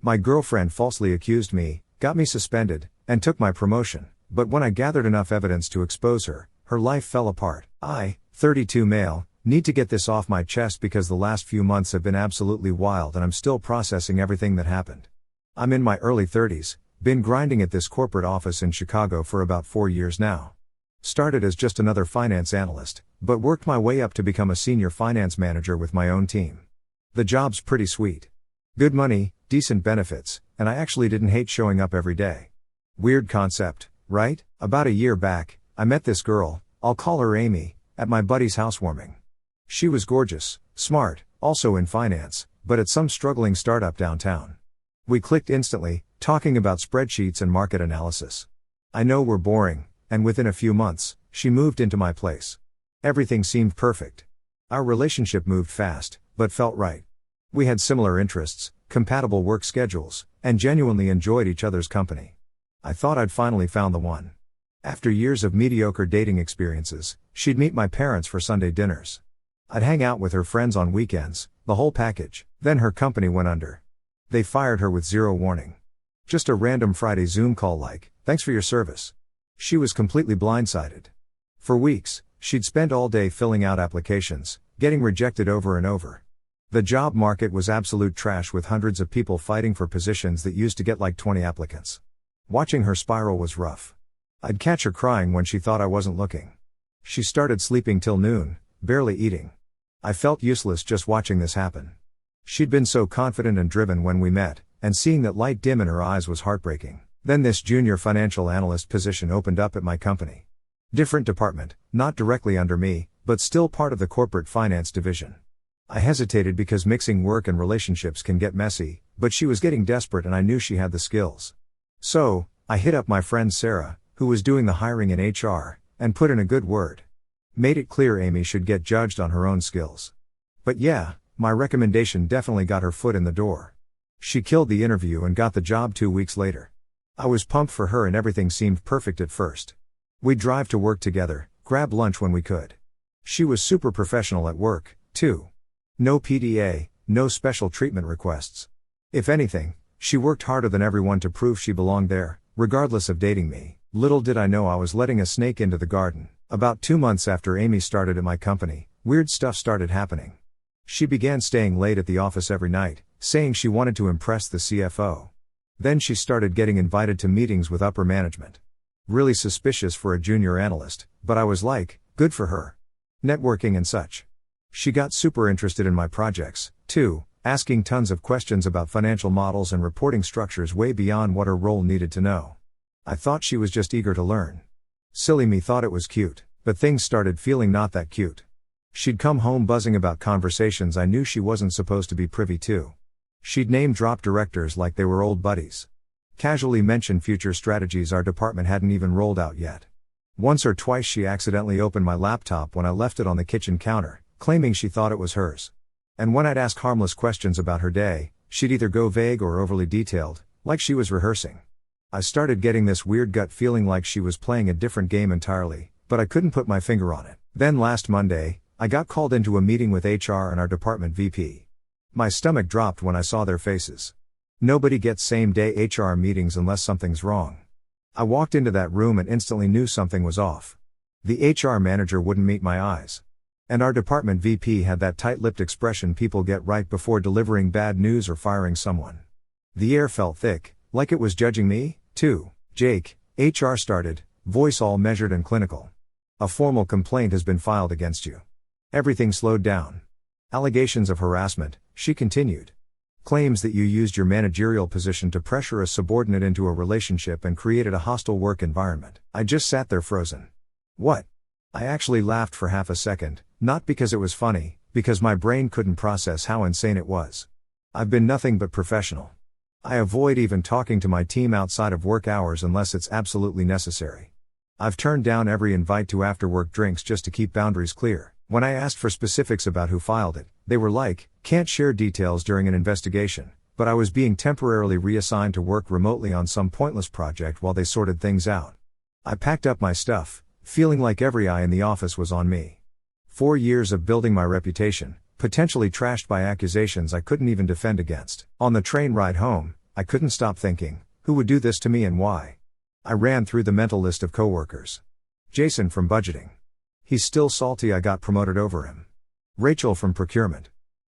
My girlfriend falsely accused me, got me suspended, and took my promotion, but when I gathered enough evidence to expose her, her life fell apart. I, 32 male, need to get this off my chest because the last few months have been absolutely wild and I'm still processing everything that happened. I'm in my early 30s, been grinding at this corporate office in Chicago for about 4 years now. Started as just another finance analyst, but worked my way up to become a senior finance manager with my own team. The job's pretty sweet. Good money, decent benefits, and I actually didn't hate showing up every day. Weird concept, right? About a year back, I met this girl, I'll call her Amy, at my buddy's housewarming. She was gorgeous, smart, also in finance, but at some struggling startup downtown. We clicked instantly, talking about spreadsheets and market analysis. I know we're boring, and within a few months, she moved into my place. Everything seemed perfect. Our relationship moved fast, but felt right. We had similar interests, compatible work schedules, and genuinely enjoyed each other's company. I thought I'd finally found the one. After years of mediocre dating experiences, she'd meet my parents for Sunday dinners. I'd hang out with her friends on weekends, the whole package. Then her company went under. They fired her with zero warning. Just a random Friday Zoom call like, "Thanks for your service." She was completely blindsided. For weeks, she'd spent all day filling out applications, getting rejected over and over. The job market was absolute trash with hundreds of people fighting for positions that used to get like 20 applicants. Watching her spiral was rough. I'd catch her crying when she thought I wasn't looking. She started sleeping till noon, barely eating. I felt useless just watching this happen. She'd been so confident and driven when we met, and seeing that light dim in her eyes was heartbreaking. Then this junior financial analyst position opened up at my company. Different department, not directly under me, but still part of the corporate finance division. I hesitated because mixing work and relationships can get messy, but she was getting desperate and I knew she had the skills. So, I hit up my friend Sarah, who was doing the hiring in HR, and put in a good word. Made it clear Amy should get judged on her own skills. But yeah, my recommendation definitely got her foot in the door. She killed the interview and got the job 2 weeks later. I was pumped for her and everything seemed perfect at first. We'd drive to work together, grab lunch when we could. She was super professional at work, too. No PDA, no special treatment requests. If anything, she worked harder than everyone to prove she belonged there, regardless of dating me. Little did I know I was letting a snake into the garden. About 2 months after Amy started at my company, weird stuff started happening. She began staying late at the office every night, saying she wanted to impress the CFO. Then she started getting invited to meetings with upper management. Really suspicious for a junior analyst, but I was like, good for her. Networking and such. She got super interested in my projects, too, asking tons of questions about financial models and reporting structures way beyond what her role needed to know. I thought she was just eager to learn. Silly me thought it was cute, but things started feeling not that cute. She'd come home buzzing about conversations I knew she wasn't supposed to be privy to. She'd name-drop directors like they were old buddies. Casually mention future strategies our department hadn't even rolled out yet. Once or twice she accidentally opened my laptop when I left it on the kitchen counter, claiming she thought it was hers. And when I'd ask harmless questions about her day, she'd either go vague or overly detailed, like she was rehearsing. I started getting this weird gut feeling like she was playing a different game entirely, but I couldn't put my finger on it. Then last Monday, I got called into a meeting with HR and our department VP. My stomach dropped when I saw their faces. Nobody gets same-day HR meetings unless something's wrong. I walked into that room and instantly knew something was off. The HR manager wouldn't meet my eyes. And our department VP had that tight-lipped expression people get right before delivering bad news or firing someone. The air felt thick, like it was judging me, too. "Jake," HR started, voice all measured and clinical. "A formal complaint has been filed against you." Everything slowed down. "Allegations of harassment," she continued. "Claims that you used your managerial position to pressure a subordinate into a relationship and created a hostile work environment." I just sat there frozen. What? I actually laughed for half a second, not because it was funny, because my brain couldn't process how insane it was. I've been nothing but professional. I avoid even talking to my team outside of work hours unless it's absolutely necessary. I've turned down every invite to after-work drinks just to keep boundaries clear. When I asked for specifics about who filed it, they were like, "Can't share details during an investigation," but I was being temporarily reassigned to work remotely on some pointless project while they sorted things out. I packed up my stuff, feeling like every eye in the office was on me. 4 years of building my reputation, potentially trashed by accusations I couldn't even defend against. On the train ride home, I couldn't stop thinking, who would do this to me and why? I ran through the mental list of coworkers. Jason from budgeting. He's still salty I got promoted over him. Rachel from procurement.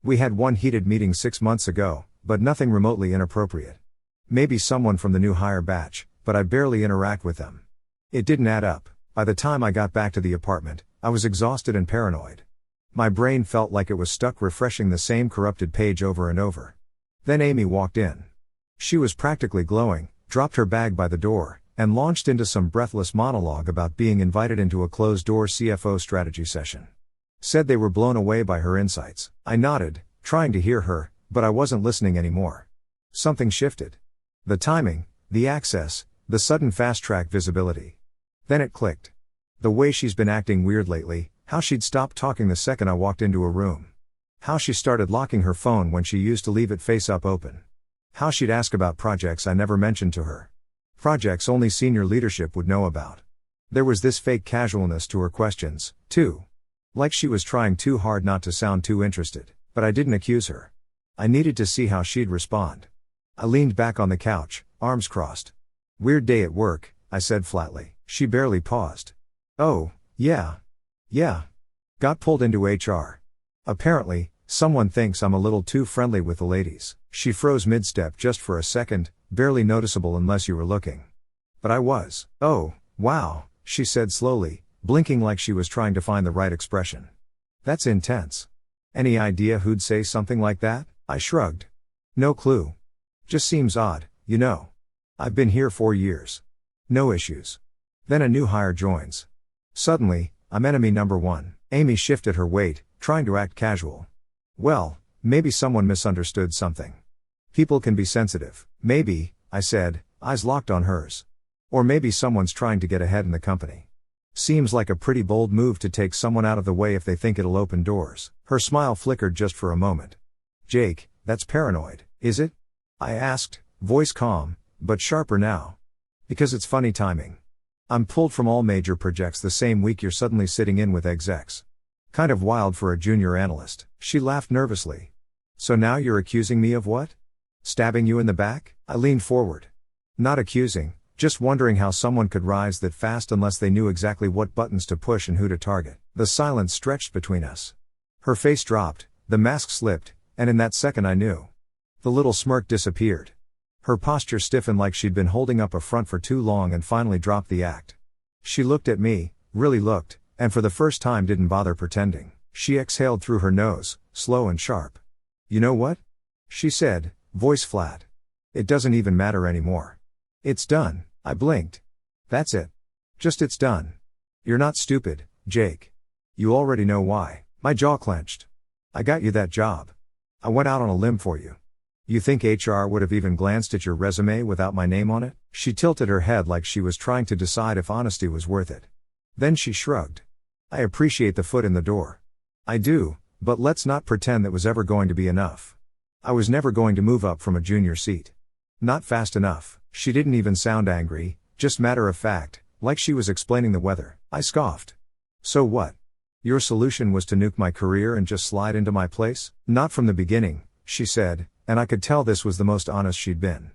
We had one heated meeting 6 months ago, but nothing remotely inappropriate. Maybe someone from the new hire batch, but I barely interact with them. It didn't add up. By the time I got back to the apartment, I was exhausted and paranoid. My brain felt like it was stuck refreshing the same corrupted page over and over. Then Amy walked in. She was practically glowing, dropped her bag by the door, and launched into some breathless monologue about being invited into a closed-door CFO strategy session. Said they were blown away by her insights. I nodded, trying to hear her, but I wasn't listening anymore. Something shifted. The timing, the access, the sudden fast-track visibility. Then it clicked. The way she's been acting weird lately, how she'd stopped talking the second I walked into a room. How she started locking her phone when she used to leave it face up open. How she'd ask about projects I never mentioned to her. Projects only senior leadership would know about. There was this fake casualness to her questions, too. Like she was trying too hard not to sound too interested, but I didn't accuse her. I needed to see how she'd respond. I leaned back on the couch, arms crossed. Weird day at work, I said flatly. She barely paused. Oh, yeah. Got pulled into HR. Apparently, someone thinks I'm a little too friendly with the ladies. She froze mid-step just for a second, barely noticeable unless you were looking. But I was. Oh, wow, she said slowly, blinking like she was trying to find the right expression. That's intense. Any idea who'd say something like that? I shrugged. No clue. Just seems odd, you know. I've been here 4 years. No issues. Then a new hire joins. Suddenly, I'm enemy number one. Amy shifted her weight, trying to act casual. Well, maybe someone misunderstood something. People can be sensitive. Maybe, I said, eyes locked on hers. Or maybe someone's trying to get ahead in the company. Seems like a pretty bold move to take someone out of the way if they think it'll open doors. Her smile flickered just for a moment. Jake, that's paranoid, is it? I asked, voice calm, but sharper now. Because it's funny timing. I'm pulled from all major projects the same week you're suddenly sitting in with execs. Kind of wild for a junior analyst. She laughed nervously. So now you're accusing me of what? Stabbing you in the back? I leaned forward. Not accusing, just wondering how someone could rise that fast unless they knew exactly what buttons to push and who to target. The silence stretched between us. Her face dropped, the mask slipped, and in that second I knew. The little smirk disappeared. Her posture stiffened like she'd been holding up a front for too long and finally dropped the act. She looked at me, really looked, and for the first time didn't bother pretending. She exhaled through her nose, slow and sharp. You know what? She said, voice flat. It doesn't even matter anymore. It's done. I blinked. That's it. Just it's done. You're not stupid, Jake. You already know why. My jaw clenched. I got you that job. I went out on a limb for you. You think HR would have even glanced at your resume without my name on it? She tilted her head like she was trying to decide if honesty was worth it. Then she shrugged. I appreciate the foot in the door. I do, but let's not pretend that was ever going to be enough. I was never going to move up from a junior seat. Not fast enough. She didn't even sound angry, just matter of fact, like she was explaining the weather. I scoffed. So what? Your solution was to nuke my career and just slide into my place? Not from the beginning, she said, and I could tell this was the most honest she'd been.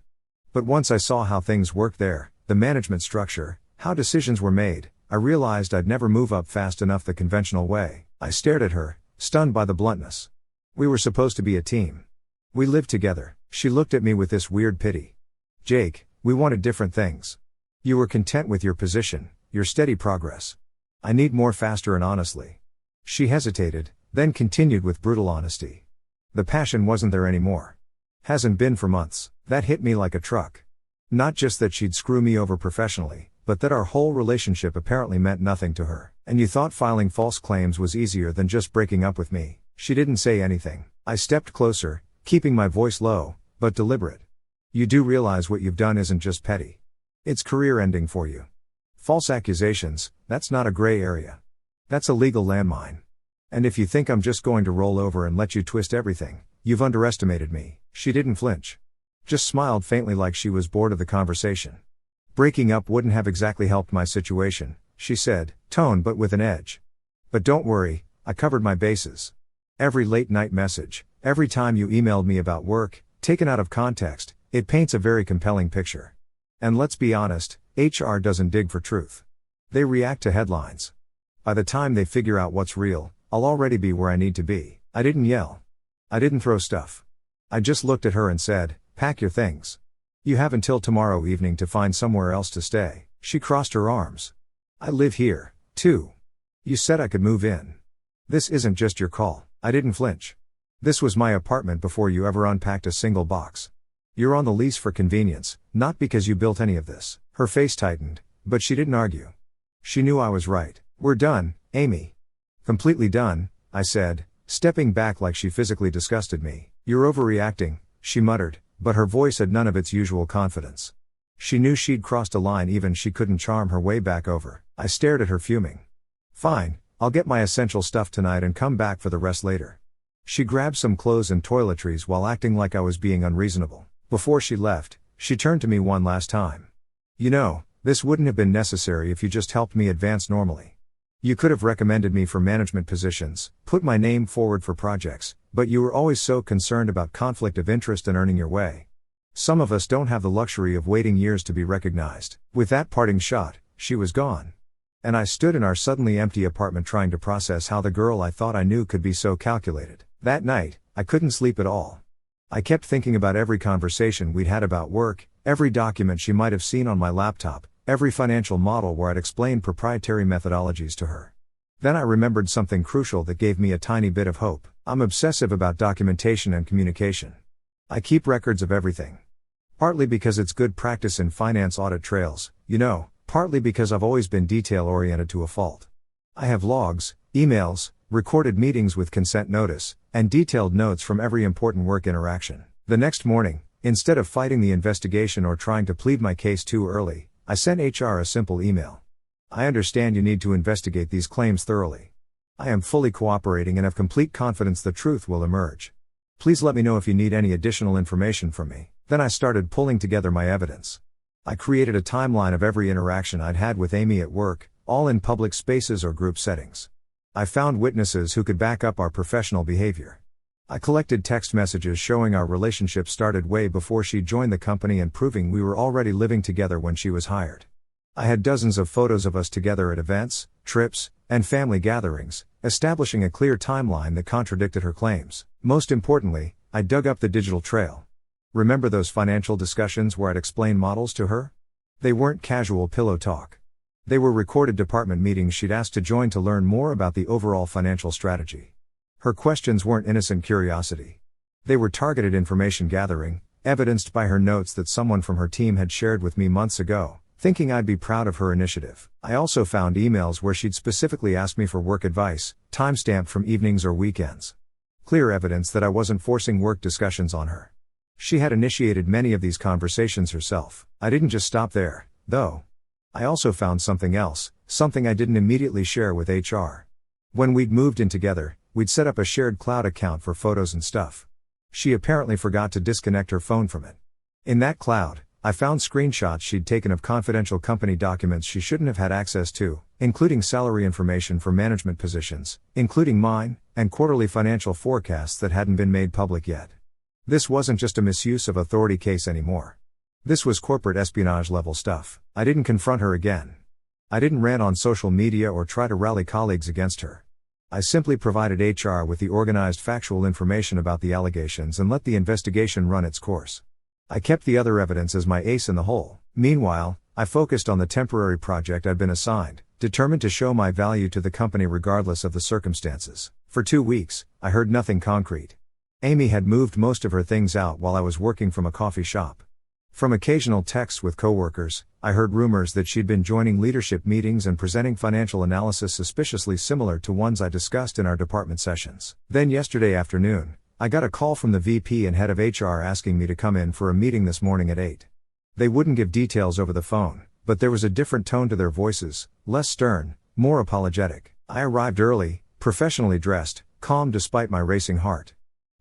But once I saw how things worked there, the management structure, how decisions were made, I realized I'd never move up fast enough the conventional way. I stared at her, stunned by the bluntness. We were supposed to be a team. We lived together. She looked at me with this weird pity. Jake, we wanted different things. You were content with your position, your steady progress. I need more faster and honestly. She hesitated, then continued with brutal honesty. The passion wasn't there anymore. Hasn't been for months. That hit me like a truck. Not just that she'd screw me over professionally, but that our whole relationship apparently meant nothing to her. And you thought filing false claims was easier than just breaking up with me. She didn't say anything. I stepped closer, keeping my voice low, but deliberate. You do realize what you've done isn't just petty. It's career ending for you. False accusations, that's not a gray area. That's a legal landmine. And if you think I'm just going to roll over and let you twist everything, you've underestimated me. She didn't flinch. Just smiled faintly like she was bored of the conversation. Breaking up wouldn't have exactly helped my situation, she said, toned but with an edge. But don't worry, I covered my bases. Every late night message, every time you emailed me about work, taken out of context, It paints a very compelling picture. And let's be honest, HR doesn't dig for truth. They react to headlines. By the time they figure out what's real, I'll already be where I need to be. I didn't yell. I didn't throw stuff. I just looked at her and said, "Pack your things. You have until tomorrow evening to find somewhere else to stay." She crossed her arms. "I live here, too. You said I could move in. This isn't just your call." I didn't flinch. "This was my apartment before you ever unpacked a single box. You're on the lease for convenience, not because you built any of this." Her face tightened, but she didn't argue. She knew I was right. "We're done, Amy." "Completely done," I said, stepping back like she physically disgusted me. "You're overreacting," she muttered, but her voice had none of its usual confidence. She knew she'd crossed a line even she couldn't charm her way back over. I stared at her fuming. "Fine, I'll get my essential stuff tonight and come back for the rest later." She grabbed some clothes and toiletries while acting like I was being unreasonable. Before she left, she turned to me one last time. "You know, this wouldn't have been necessary if you just helped me advance normally. You could have recommended me for management positions, put my name forward for projects, but you were always so concerned about conflict of interest and earning your way. Some of us don't have the luxury of waiting years to be recognized." With that parting shot, she was gone. And I stood in our suddenly empty apartment trying to process how the girl I thought I knew could be so calculated. That night, I couldn't sleep at all. I kept thinking about every conversation we'd had about work, every document she might have seen on my laptop, every financial model where I'd explained proprietary methodologies to her. Then I remembered something crucial that gave me a tiny bit of hope. I'm obsessive about documentation and communication. I keep records of everything. Partly because it's good practice in finance audit trails, partly because I've always been detail-oriented to a fault. I have logs, emails, recorded meetings with consent notice, and detailed notes from every important work interaction. The next morning, instead of fighting the investigation or trying to plead my case too early, I sent HR a simple email. "I understand you need to investigate these claims thoroughly. I am fully cooperating and have complete confidence the truth will emerge. Please let me know if you need any additional information from me." Then I started pulling together my evidence. I created a timeline of every interaction I'd had with Amy at work, all in public spaces or group settings. I found witnesses who could back up our professional behavior. I collected text messages showing our relationship started way before she joined the company and proving we were already living together when she was hired. I had dozens of photos of us together at events, trips, and family gatherings, establishing a clear timeline that contradicted her claims. Most importantly, I dug up the digital trail. Remember those financial discussions where I'd explain models to her? They weren't casual pillow talk. They were recorded department meetings she'd asked to join to learn more about the overall financial strategy. Her questions weren't innocent curiosity. They were targeted information gathering, evidenced by her notes that someone from her team had shared with me months ago, thinking I'd be proud of her initiative. I also found emails where she'd specifically asked me for work advice, timestamped from evenings or weekends. Clear evidence that I wasn't forcing work discussions on her. She had initiated many of these conversations herself. I didn't just stop there, though. I also found something else, something I didn't immediately share with HR. When we'd moved in together, we'd set up a shared cloud account for photos and stuff. She apparently forgot to disconnect her phone from it. In that cloud, I found screenshots she'd taken of confidential company documents she shouldn't have had access to, including salary information for management positions, including mine, and quarterly financial forecasts that hadn't been made public yet. This wasn't just a misuse of authority case anymore. This was corporate espionage level stuff. I didn't confront her again. I didn't rant on social media or try to rally colleagues against her. I simply provided HR with the organized factual information about the allegations and let the investigation run its course. I kept the other evidence as my ace in the hole. Meanwhile, I focused on the temporary project I'd been assigned, determined to show my value to the company regardless of the circumstances. For 2 weeks, I heard nothing concrete. Amy had moved most of her things out while I was working from a coffee shop. From occasional texts with coworkers, I heard rumors that she'd been joining leadership meetings and presenting financial analysis suspiciously similar to ones I discussed in our department sessions. Then yesterday afternoon, I got a call from the VP and head of HR asking me to come in for a meeting this morning at 8. They wouldn't give details over the phone, but there was a different tone to their voices, less stern, more apologetic. I arrived early, professionally dressed, calm despite my racing heart.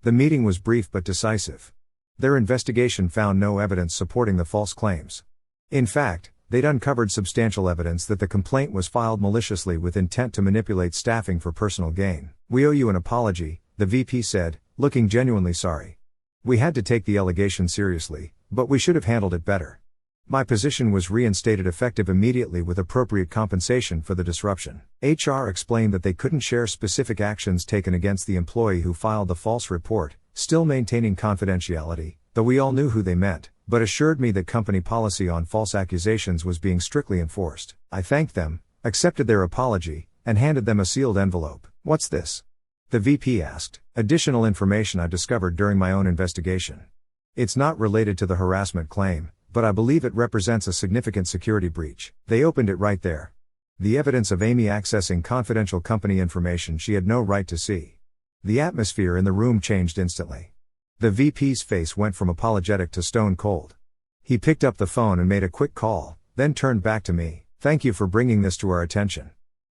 The meeting was brief but decisive. Their investigation found no evidence supporting the false claims. In fact, they'd uncovered substantial evidence that the complaint was filed maliciously with intent to manipulate staffing for personal gain. "We owe you an apology," the VP said, looking genuinely sorry. "We had to take the allegation seriously, But we should have handled it better. My position was reinstated effective immediately with appropriate compensation for the disruption. HR explained that they couldn't share specific actions taken against the employee who filed the false report, still maintaining confidentiality, though we all knew who they meant, but assured me that company policy on false accusations was being strictly enforced. I thanked them, accepted their apology, and handed them a sealed envelope. "What's this?" the VP asked. "Additional information I discovered during my own investigation. It's not related to the harassment claim, but I believe it represents a significant security breach." They opened it right there. The evidence of Amy accessing confidential company information she had no right to see. The atmosphere in the room changed instantly. The VP's face went from apologetic to stone cold. He picked up the phone and made a quick call, then turned back to me. "Thank you for bringing this to our attention.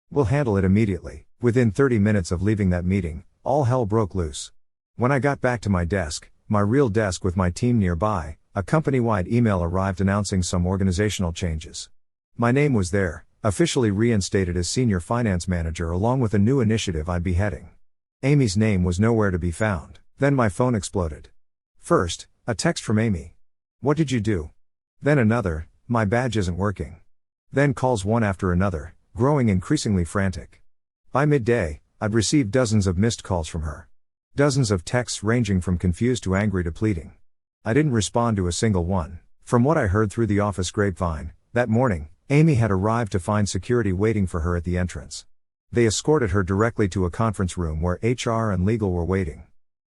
We'll handle it immediately." Within 30 minutes of leaving that meeting, all hell broke loose. When I got back to my desk, my real desk with my team nearby, a company-wide email arrived announcing some organizational changes. My name was there, officially reinstated as Senior Finance Manager along with a new initiative I'd be heading. Amy's name was nowhere to be found. Then my phone exploded. First, a text from Amy. "What did you do?" Then another, "My badge isn't working." Then calls one after another, growing increasingly frantic. By midday, I'd received dozens of missed calls from her. Dozens of texts ranging from confused to angry to pleading. I didn't respond to a single one. From what I heard through the office grapevine, that morning, Amy had arrived to find security waiting for her at the entrance. They escorted her directly to a conference room where HR and legal were waiting.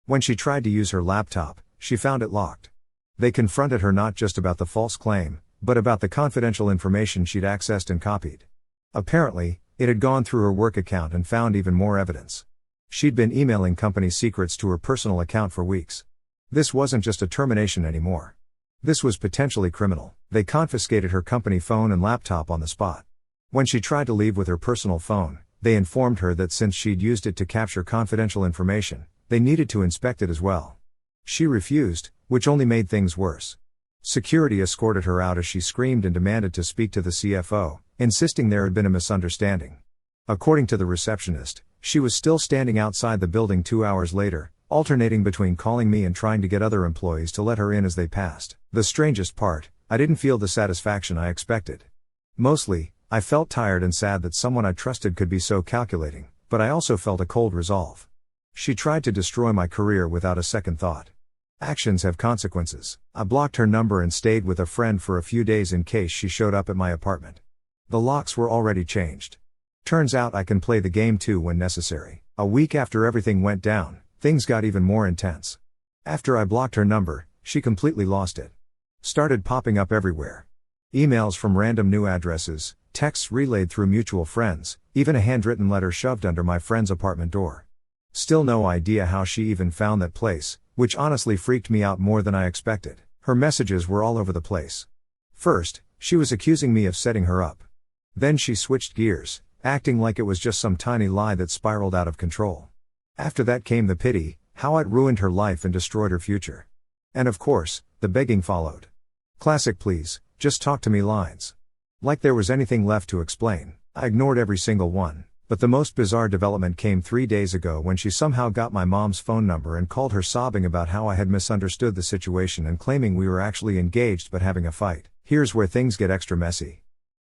When she tried to use her laptop, she found it locked. They confronted her not just about the false claim, but about the confidential information she'd accessed and copied. Apparently, it had gone through her work account and found even more evidence. She'd been emailing company secrets to her personal account for weeks. This wasn't just a termination anymore. This was potentially criminal. They confiscated her company phone and laptop on the spot. When she tried to leave with her personal phone, they informed her that since she'd used it to capture confidential information, they needed to inspect it as well. She refused, which only made things worse. Security escorted her out as she screamed and demanded to speak to the CFO, insisting there had been a misunderstanding. According to the receptionist, she was still standing outside the building 2 hours later, alternating between calling me and trying to get other employees to let her in as they passed. The strangest part, I didn't feel the satisfaction I expected. Mostly, I felt tired and sad that someone I trusted could be so calculating, but I also felt a cold resolve. She tried to destroy my career without a second thought. Actions have consequences. I blocked her number and stayed with a friend for a few days in case she showed up at my apartment. The locks were already changed. Turns out I can play the game too when necessary. A week after everything went down, things got even more intense. After I blocked her number, she completely lost it. Started popping up everywhere. Emails from random new addresses, texts relayed through mutual friends, even a handwritten letter shoved under my friend's apartment door. Still no idea how she even found that place, which honestly freaked me out more than I expected. Her messages were all over the place. First, she was accusing me of setting her up. Then she switched gears, acting like it was just some tiny lie that spiraled out of control. After that came the pity, how I'd ruined her life and destroyed her future. And of course, the begging followed. Classic "please, just talk to me" lines. Like there was anything left to explain. I ignored every single one. But the most bizarre development came 3 days ago when she somehow got my mom's phone number and called her sobbing about how I had misunderstood the situation and claiming we were actually engaged but having a fight. Here's where things get extra messy.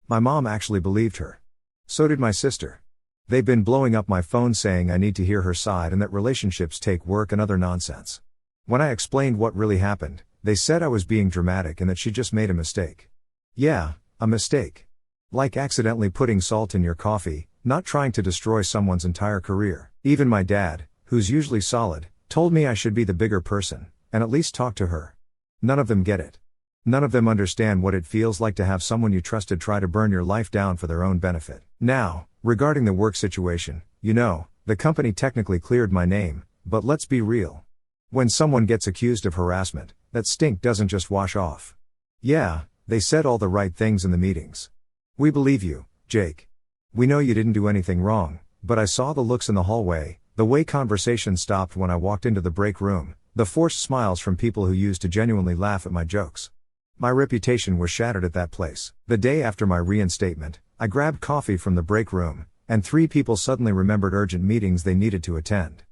My mom actually believed her. So did my sister. They've been blowing up my phone saying I need to hear her side and that relationships take work and other nonsense. When I explained what really happened, they said I was being dramatic and that she just made a mistake. Yeah, a mistake. Like accidentally putting salt in your coffee, not trying to destroy someone's entire career. Even my dad, who's usually solid, told me I should be the bigger person, and at least talk to her. None of them get it. None of them understand what it feels like to have someone you trusted try to burn your life down for their own benefit. Now, regarding the work situation, the company technically cleared my name, but let's be real. When someone gets accused of harassment, that stink doesn't just wash off. Yeah, they said all the right things in the meetings. We believe you, Jake. We know you didn't do anything wrong, but I saw the looks in the hallway, the way conversation stopped when I walked into the break room, the forced smiles from people who used to genuinely laugh at my jokes. My reputation was shattered at that place. The day after my reinstatement, I grabbed coffee from the break room, and 3 people suddenly remembered urgent meetings they needed to attend.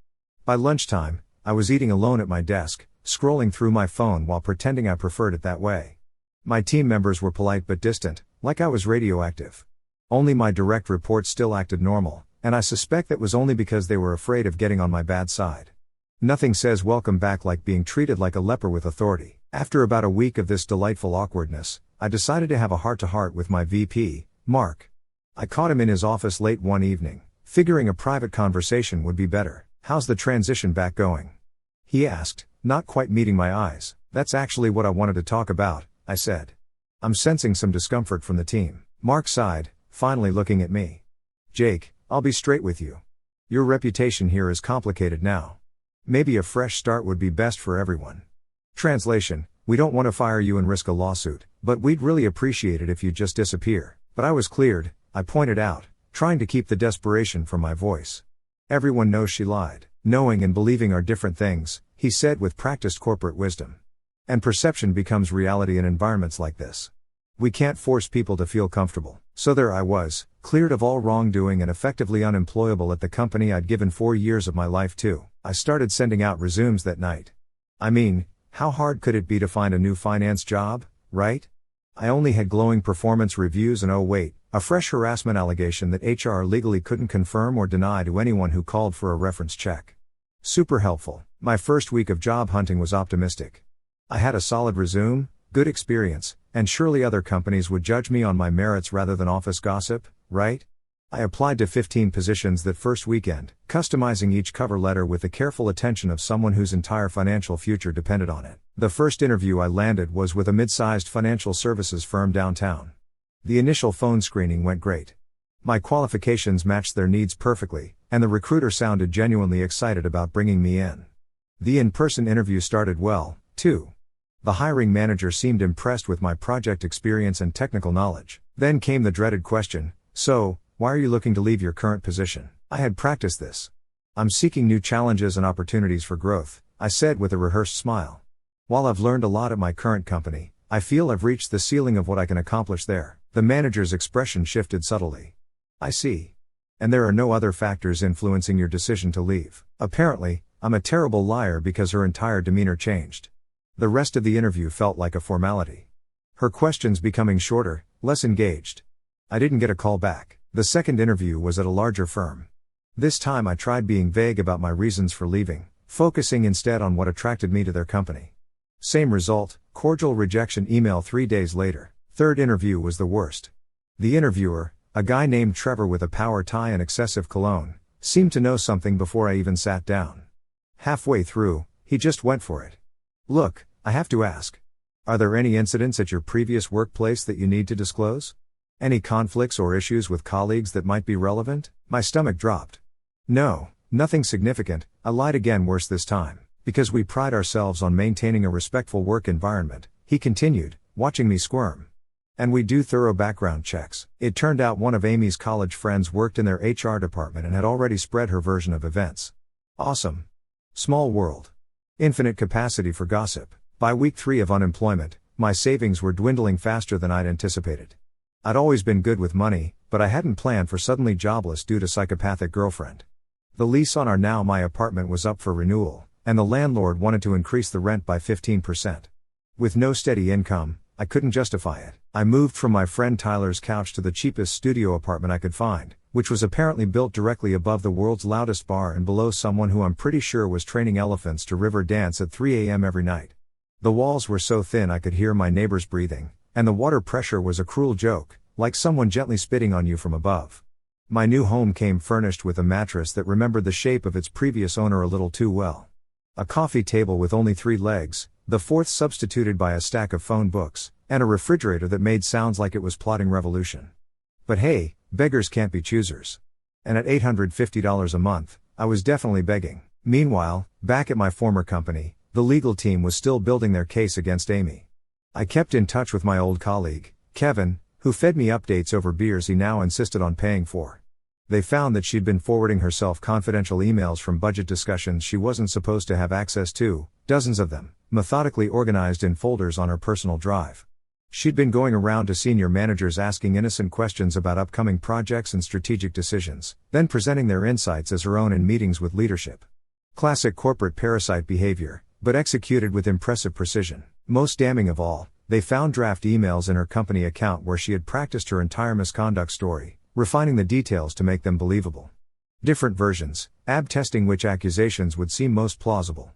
By lunchtime, I was eating alone at my desk, scrolling through my phone while pretending I preferred it that way. My team members were polite but distant, like I was radioactive. Only my direct reports still acted normal, and I suspect that was only because they were afraid of getting on my bad side. Nothing says welcome back like being treated like a leper with authority. After about a week of this delightful awkwardness, I decided to have a heart-to-heart with my VP, Mark. I caught him in his office late one evening, figuring a private conversation would be better. "How's the transition back going?" he asked, not quite meeting my eyes. "That's actually what I wanted to talk about," I said. "I'm sensing some discomfort from the team." Mark sighed, finally looking at me. "Jake, I'll be straight with you. Your reputation here is complicated now. Maybe a fresh start would be best for everyone." Translation: "We don't want to fire you and risk a lawsuit, but we'd really appreciate it if you'd just disappear." But I was cleared, I pointed out, trying to keep the desperation from my voice. "Everyone knows she lied. Knowing and believing are different things," he said with practiced corporate wisdom. "And perception becomes reality in environments like this. We can't force people to feel comfortable." So there I was, cleared of all wrongdoing and effectively unemployable at the company I'd given 4 years of my life to. I started sending out resumes that night. I mean, how hard could it be to find a new finance job, right? I only had glowing performance reviews and oh wait, a fresh harassment allegation that HR legally couldn't confirm or deny to anyone who called for a reference check. Super helpful. My first week of job hunting was optimistic. I had a solid resume, good experience, and surely other companies would judge me on my merits rather than office gossip, right? I applied to 15 positions that first weekend, customizing each cover letter with the careful attention of someone whose entire financial future depended on it. The first interview I landed was with a mid-sized financial services firm downtown. The initial phone screening went great. My qualifications matched their needs perfectly, and the recruiter sounded genuinely excited about bringing me in. The in-person interview started well, too. The hiring manager seemed impressed with my project experience and technical knowledge. Then came the dreaded question, "So, why are you looking to leave your current position?" I had practiced this. "I'm seeking new challenges and opportunities for growth," I said with a rehearsed smile. "While I've learned a lot at my current company, I feel I've reached the ceiling of what I can accomplish there." The manager's expression shifted subtly. "I see. And there are no other factors influencing your decision to leave." Apparently, I'm a terrible liar because her entire demeanor changed. The rest of the interview felt like a formality. Her questions becoming shorter, less engaged. I didn't get a call back. The second interview was at a larger firm. This time I tried being vague about my reasons for leaving, focusing instead on what attracted me to their company. Same result, cordial rejection email 3 days later. Third interview was the worst. The interviewer, a guy named Trevor with a power tie and excessive cologne, seemed to know something before I even sat down. Halfway through, he just went for it. "Look, I have to ask. Are there any incidents at your previous workplace that you need to disclose? Any conflicts or issues with colleagues that might be relevant?" My stomach dropped. "No, nothing significant," I lied again, worse this time. "Because we pride ourselves on maintaining a respectful work environment," he continued, watching me squirm. "And we do thorough background checks." It turned out one of Amy's college friends worked in their HR department and had already spread her version of events. Awesome. Small world. Infinite capacity for gossip. By week 3 of unemployment, my savings were dwindling faster than I'd anticipated. I'd always been good with money, but I hadn't planned for suddenly jobless due to psychopathic girlfriend. The lease on our now my apartment was up for renewal, and the landlord wanted to increase the rent by 15%. With no steady income, I couldn't justify it. I moved from my friend Tyler's couch to the cheapest studio apartment I could find, which was apparently built directly above the world's loudest bar and below someone who I'm pretty sure was training elephants to river dance at 3 a.m. every night. The walls were so thin I could hear my neighbors breathing, and the water pressure was a cruel joke, like someone gently spitting on you from above. My new home came furnished with a mattress that remembered the shape of its previous owner a little too well. A coffee table with only 3 legs, the fourth substituted by a stack of phone books, and a refrigerator that made sounds like it was plotting revolution. But hey, beggars can't be choosers. And at $850 a month, I was definitely begging. Meanwhile, back at my former company, the legal team was still building their case against Amy. I kept in touch with my old colleague, Kevin, who fed me updates over beers he now insisted on paying for. They found that she'd been forwarding herself confidential emails from budget discussions she wasn't supposed to have access to, dozens of them, methodically organized in folders on her personal drive. She'd been going around to senior managers asking innocent questions about upcoming projects and strategic decisions, then presenting their insights as her own in meetings with leadership. Classic corporate parasite behavior, but executed with impressive precision. Most damning of all, they found draft emails in her company account where she had practiced her entire misconduct story, refining the details to make them believable. Different versions, AB testing which accusations would seem most plausible.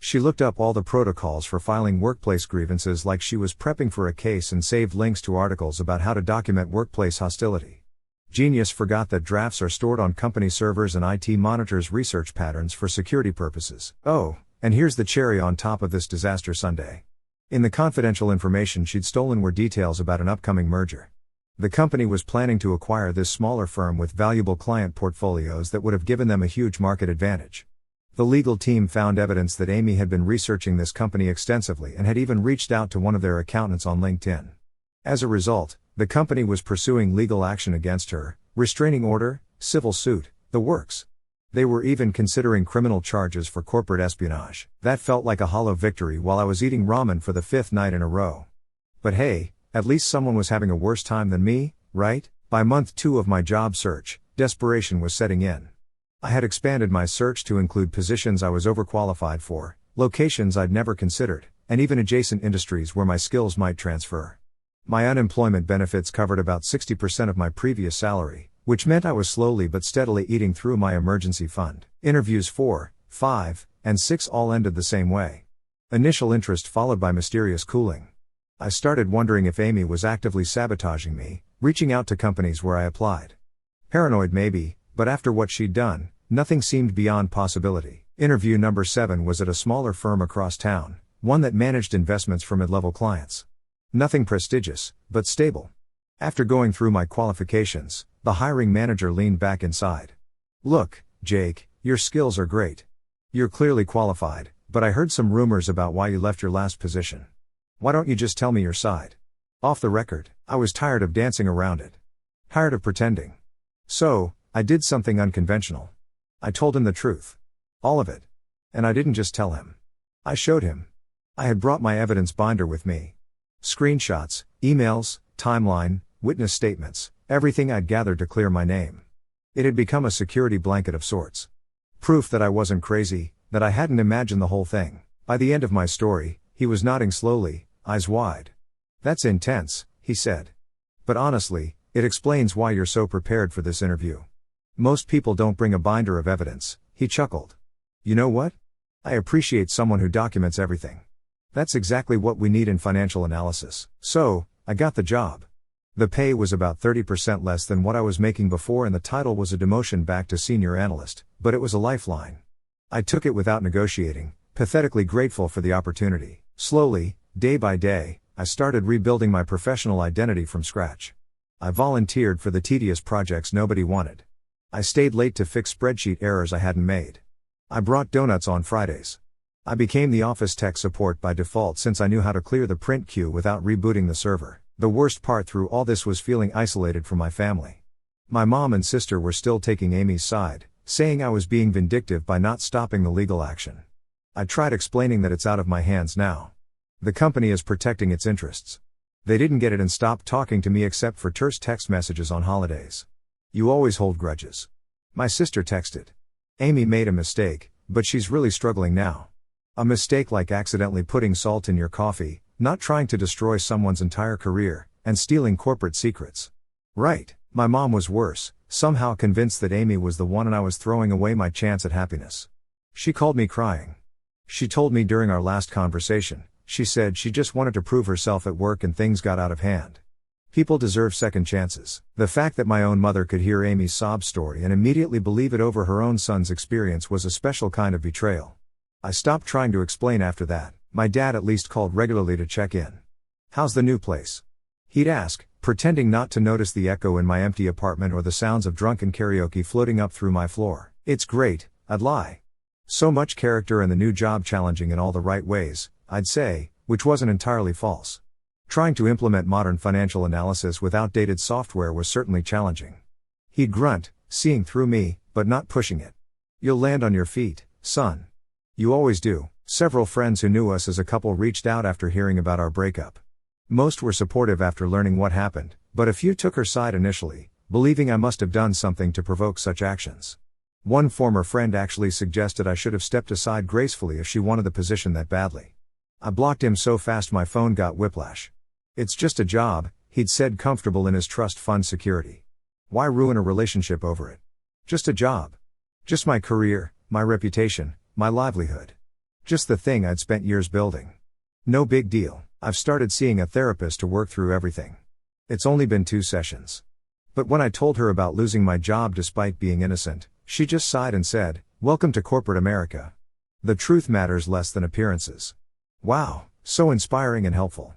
She looked up all the protocols for filing workplace grievances like she was prepping for a case and saved links to articles about how to document workplace hostility. Genius forgot that drafts are stored on company servers and IT monitors research patterns for security purposes. Oh, and here's the cherry on top of this disaster sundae. In the confidential information she'd stolen were details about an upcoming merger. The company was planning to acquire this smaller firm with valuable client portfolios that would have given them a huge market advantage. The legal team found evidence that Amy had been researching this company extensively and had even reached out to one of their accountants on LinkedIn. As a result, the company was pursuing legal action against her, restraining order, civil suit, the works. They were even considering criminal charges for corporate espionage. That felt like a hollow victory while I was eating ramen for the 5th night in a row. But hey, at least someone was having a worse time than me, right? By month 2 of my job search, desperation was setting in. I had expanded my search to include positions I was overqualified for, locations I'd never considered, and even adjacent industries where my skills might transfer. My unemployment benefits covered about 60% of my previous salary, which meant I was slowly but steadily eating through my emergency fund. Interviews 4, 5, and 6 all ended the same way. Initial interest followed by mysterious cooling. I started wondering if Amy was actively sabotaging me, reaching out to companies where I applied. Paranoid maybe, but after what she'd done, nothing seemed beyond possibility. Interview number 7 was at a smaller firm across town, one that managed investments for mid-level clients. Nothing prestigious, but stable. After going through my qualifications, the hiring manager leaned back inside. "Look, Jake, your skills are great. You're clearly qualified, but I heard some rumors about why you left your last position. Why don't you just tell me your side? Off the record, I was tired of dancing around it. Tired of pretending. So, I did something unconventional. I told him the truth. All of it. And I didn't just tell him. I showed him. I had brought my evidence binder with me. Screenshots, emails, timeline, witness statements, everything I'd gathered to clear my name. It had become a security blanket of sorts. Proof that I wasn't crazy, that I hadn't imagined the whole thing. By the end of my story, he was nodding slowly, eyes wide. "That's intense," he said. "But honestly, it explains why you're so prepared for this interview. Most people don't bring a binder of evidence," he chuckled. "You know what? I appreciate someone who documents everything. That's exactly what we need in financial analysis." So, I got the job. The pay was about 30% less than what I was making before and the title was a demotion back to senior analyst, but it was a lifeline. I took it without negotiating, pathetically grateful for the opportunity. Slowly, day by day, I started rebuilding my professional identity from scratch. I volunteered for the tedious projects nobody wanted. I stayed late to fix spreadsheet errors I hadn't made. I brought donuts on Fridays. I became the office tech support by default since I knew how to clear the print queue without rebooting the server. The worst part through all this was feeling isolated from my family. My mom and sister were still taking Amy's side, saying I was being vindictive by not stopping the legal action. I tried explaining that it's out of my hands now. The company is protecting its interests. They didn't get it and stopped talking to me except for terse text messages on holidays. "You always hold grudges." My sister texted. "Amy made a mistake, but she's really struggling now. A mistake like accidentally putting salt in your coffee, not trying to destroy someone's entire career, and stealing corporate secrets." Right, my mom was worse, somehow convinced that Amy was the one and I was throwing away my chance at happiness. She called me crying. She told me during our last conversation, she said she just wanted to prove herself at work and things got out of hand. People deserve second chances. The fact that my own mother could hear Amy's sob story and immediately believe it over her own son's experience was a special kind of betrayal. I stopped trying to explain after that. My dad at least called regularly to check in. "How's the new place?" he'd ask, pretending not to notice the echo in my empty apartment or the sounds of drunken karaoke floating up through my floor. "It's great," I'd lie. So much character and the new job challenging in all the right ways, I'd say, which wasn't entirely false. Trying to implement modern financial analysis with outdated software was certainly challenging. He'd grunt, seeing through me, but not pushing it. "You'll land on your feet, son. You always do." Several friends who knew us as a couple reached out after hearing about our breakup. Most were supportive after learning what happened, but a few took her side initially, believing I must have done something to provoke such actions. One former friend actually suggested I should have stepped aside gracefully if she wanted the position that badly. I blocked him so fast my phone got whiplash. It's just a job, he'd said, comfortable in his trust fund security. Why ruin a relationship over it? Just a job. Just my career, my reputation, my livelihood. Just the thing I'd spent years building. No big deal, I've started seeing a therapist to work through everything. It's only been 2 sessions. But when I told her about losing my job despite being innocent, she just sighed and said, "Welcome to corporate America. The truth matters less than appearances." Wow, so inspiring and helpful.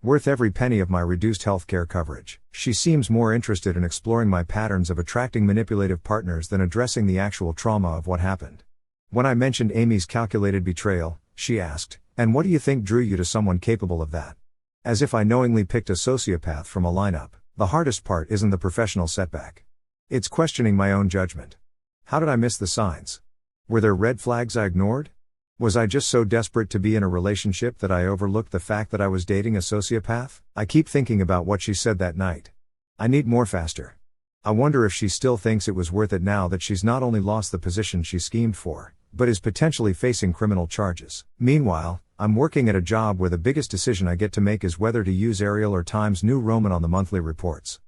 Worth every penny of my reduced healthcare coverage. She seems more interested in exploring my patterns of attracting manipulative partners than addressing the actual trauma of what happened. When I mentioned Amy's calculated betrayal, she asked, "And what do you think drew you to someone capable of that?" As if I knowingly picked a sociopath from a lineup. The hardest part isn't the professional setback. It's questioning my own judgment. How did I miss the signs? Were there red flags I ignored? Was I just so desperate to be in a relationship that I overlooked the fact that I was dating a sociopath? I keep thinking about what she said that night. I need more faster. I wonder if she still thinks it was worth it now that she's not only lost the position she schemed for, but is potentially facing criminal charges. Meanwhile, I'm working at a job where the biggest decision I get to make is whether to use Arial or Times New Roman on the monthly reports.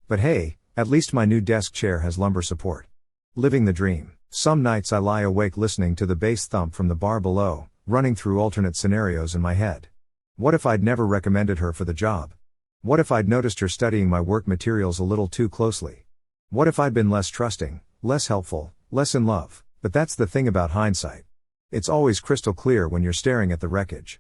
But hey, at least my new desk chair has lumbar support. Living the dream. Some nights I lie awake listening to the bass thump from the bar below, running through alternate scenarios in my head. What if I'd never recommended her for the job? What if I'd noticed her studying my work materials a little too closely? What if I'd been less trusting, less helpful, less in love? But that's the thing about hindsight. It's always crystal clear when you're staring at the wreckage.